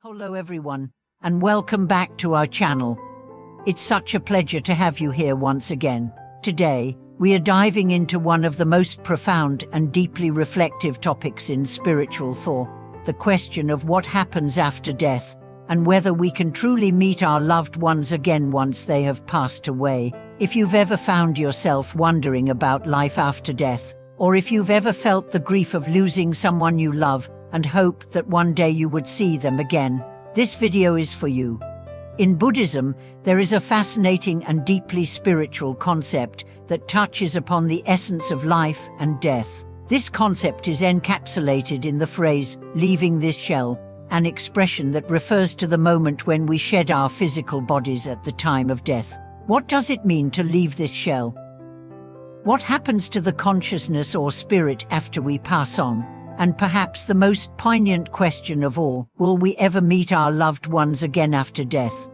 Hello everyone, and welcome back to our channel. It's such a pleasure to have you here once again. Today, we are diving into one of the most profound and deeply reflective topics in spiritual thought, the question of what happens after death, and whether we can truly meet our loved ones again once they have passed away. If you've ever found yourself wondering about life after death, or if you've ever felt the grief of losing someone you love, and hope that one day you would see them again, this video is for you. In Buddhism, there is a fascinating and deeply spiritual concept that touches upon the essence of life and death. This concept is encapsulated in the phrase, "leaving this shell," an expression that refers to the moment when we shed our physical bodies at the time of death. What does it mean to leave this shell? What happens to the consciousness or spirit after we pass on? And perhaps the most poignant question of all, will we ever meet our loved ones again after death?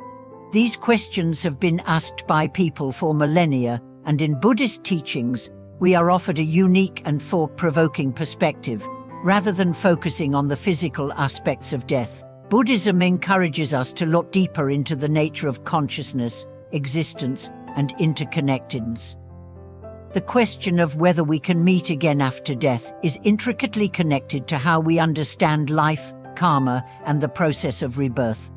These questions have been asked by people for millennia, and in Buddhist teachings, we are offered a unique and thought-provoking perspective. Rather than focusing on the physical aspects of death, Buddhism encourages us to look deeper into the nature of consciousness, existence, and interconnectedness. The question of whether we can meet again after death is intricately connected to how we understand life, karma, and the process of rebirth.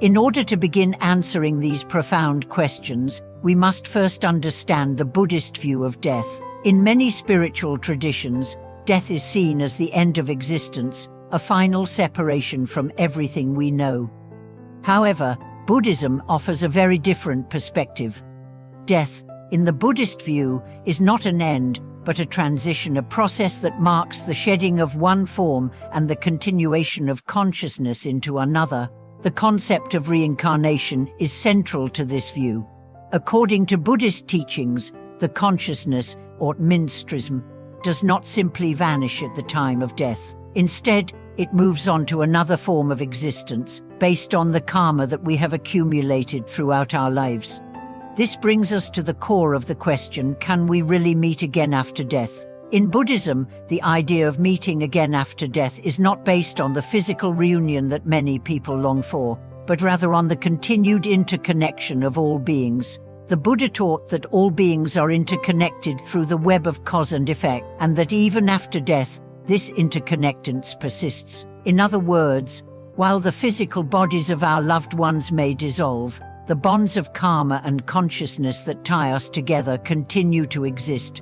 In order to begin answering these profound questions, we must first understand the Buddhist view of death. In many spiritual traditions, death is seen as the end of existence, a final separation from everything we know. However, Buddhism offers a very different perspective. Death, in the Buddhist view, is not an end, but a transition, a process that marks the shedding of one form and the continuation of consciousness into another. The concept of reincarnation is central to this view. According to Buddhist teachings, the consciousness, or minstrism, does not simply vanish at the time of death. Instead, it moves on to another form of existence, based on the karma that we have accumulated throughout our lives. This brings us to the core of the question, can we really meet again after death? In Buddhism, the idea of meeting again after death is not based on the physical reunion that many people long for, but rather on the continued interconnection of all beings. The Buddha taught that all beings are interconnected through the web of cause and effect, and that even after death, this interconnectedness persists. In other words, while the physical bodies of our loved ones may dissolve, the bonds of karma and consciousness that tie us together continue to exist.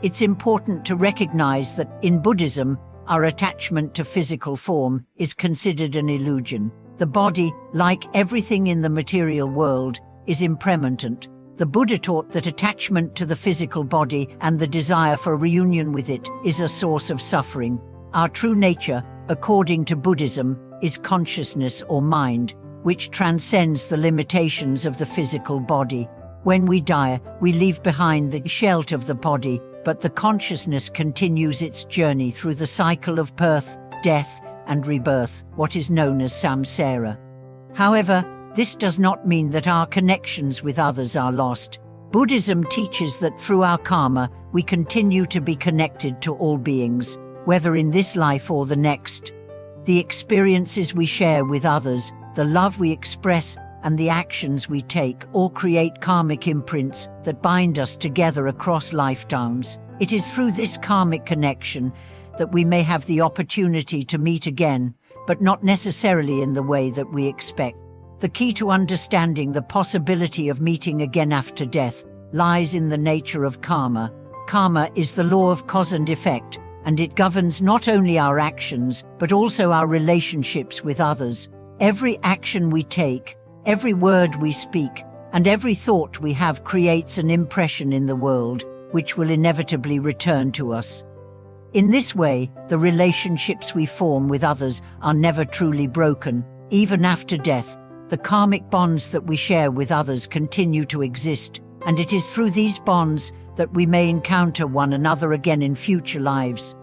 It's important to recognize that, in Buddhism, our attachment to physical form is considered an illusion. The body, like everything in the material world, is impermanent. The Buddha taught that attachment to the physical body and the desire for reunion with it is a source of suffering. Our true nature, according to Buddhism, is consciousness or mind, which transcends the limitations of the physical body. When we die, we leave behind the shell of the body, but the consciousness continues its journey through the cycle of birth, death, and rebirth, what is known as samsara. However, this does not mean that our connections with others are lost. Buddhism teaches that through our karma, we continue to be connected to all beings, whether in this life or the next. The experiences we share with others, the love we express, and the actions we take all create karmic imprints that bind us together across lifetimes. It is through this karmic connection that we may have the opportunity to meet again, but not necessarily in the way that we expect. The key to understanding the possibility of meeting again after death lies in the nature of karma. Karma is the law of cause and effect, and it governs not only our actions, but also our relationships with others. Every action we take, every word we speak, and every thought we have creates an impression in the world, which will inevitably return to us. In this way, the relationships we form with others are never truly broken. Even after death, the karmic bonds that we share with others continue to exist, and it is through these bonds that we may encounter one another again in future lives.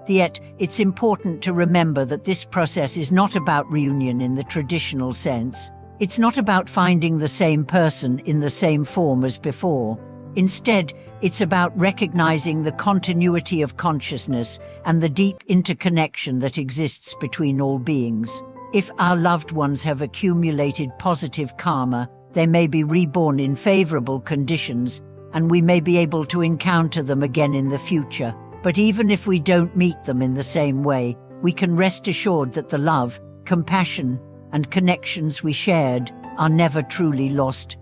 Yet, it's important to remember that this process is not about reunion in the traditional sense. It's not about finding the same person in the same form as before. Instead, it's about recognizing the continuity of consciousness and the deep interconnection that exists between all beings. If our loved ones have accumulated positive karma, they may be reborn in favorable conditions, and we may be able to encounter them again in the future. But even if we don't meet them in the same way, we can rest assured that the love, compassion, and connections we shared are never truly lost.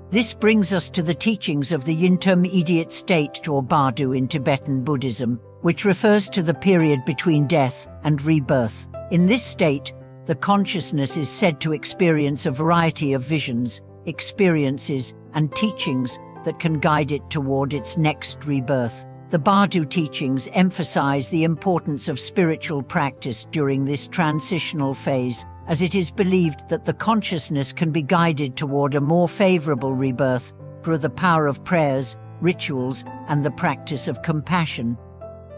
This brings us to the teachings of the intermediate state or Bardo in Tibetan Buddhism, which refers to the period between death and rebirth. In this state, the consciousness is said to experience a variety of visions, experiences, and teachings that can guide it toward its next rebirth. The Bardo teachings emphasize the importance of spiritual practice during this transitional phase, as it is believed that the consciousness can be guided toward a more favorable rebirth through the power of prayers, rituals, and the practice of compassion.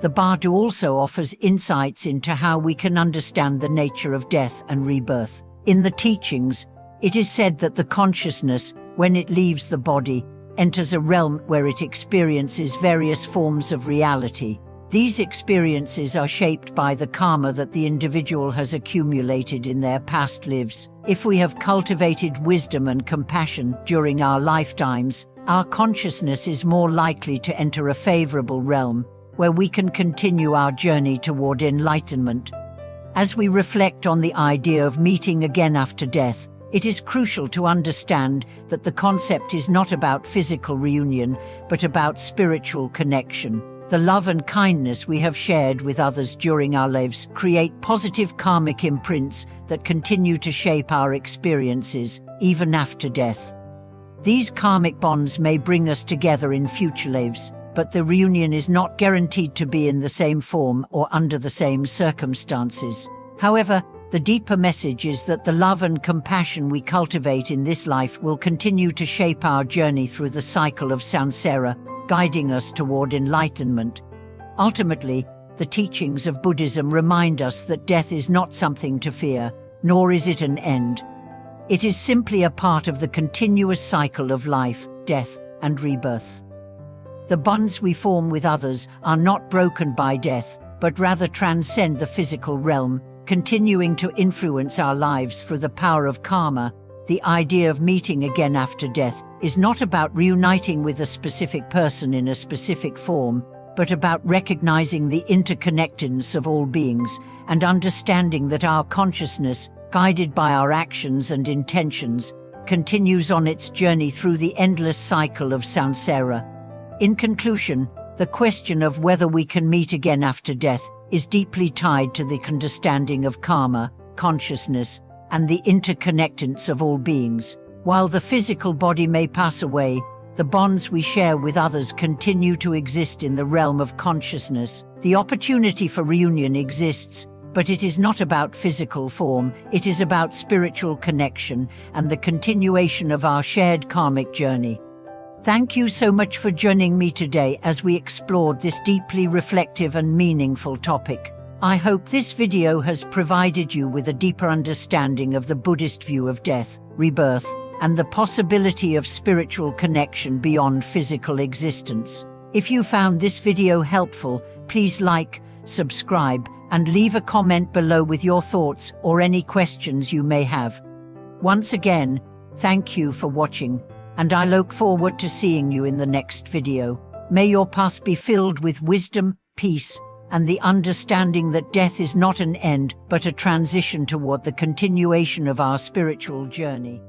The Bardo also offers insights into how we can understand the nature of death and rebirth. In the teachings, it is said that the consciousness, when it leaves the body, enters a realm where it experiences various forms of reality. These experiences are shaped by the karma that the individual has accumulated in their past lives. If we have cultivated wisdom and compassion during our lifetimes, our consciousness is more likely to enter a favorable realm, where we can continue our journey toward enlightenment. As we reflect on the idea of meeting again after death, it is crucial to understand that the concept is not about physical reunion, but about spiritual connection. The love and kindness we have shared with others during our lives create positive karmic imprints that continue to shape our experiences, even after death. These karmic bonds may bring us together in future lives, but the reunion is not guaranteed to be in the same form or under the same circumstances. However, the deeper message is that the love and compassion we cultivate in this life will continue to shape our journey through the cycle of samsara, guiding us toward enlightenment. Ultimately, the teachings of Buddhism remind us that death is not something to fear, nor is it an end. It is simply a part of the continuous cycle of life, death, and rebirth. The bonds we form with others are not broken by death, but rather transcend the physical realm, continuing to influence our lives through the power of karma. The idea of meeting again after death is not about reuniting with a specific person in a specific form, but about recognizing the interconnectedness of all beings and understanding that our consciousness, guided by our actions and intentions, continues on its journey through the endless cycle of samsara. In conclusion, the question of whether we can meet again after death is deeply tied to the understanding of karma, consciousness, and the interconnectedness of all beings. While the physical body may pass away, the bonds we share with others continue to exist in the realm of consciousness. The opportunity for reunion exists, but it is not about physical form, it is about spiritual connection and the continuation of our shared karmic journey. Thank you so much for joining me today as we explored this deeply reflective and meaningful topic. I hope this video has provided you with a deeper understanding of the Buddhist view of death, rebirth, and the possibility of spiritual connection beyond physical existence. If you found this video helpful, please like, subscribe, and leave a comment below with your thoughts or any questions you may have. Once again, thank you for watching, and I look forward to seeing you in the next video. May your path be filled with wisdom, peace, and the understanding that death is not an end, but a transition toward the continuation of our spiritual journey.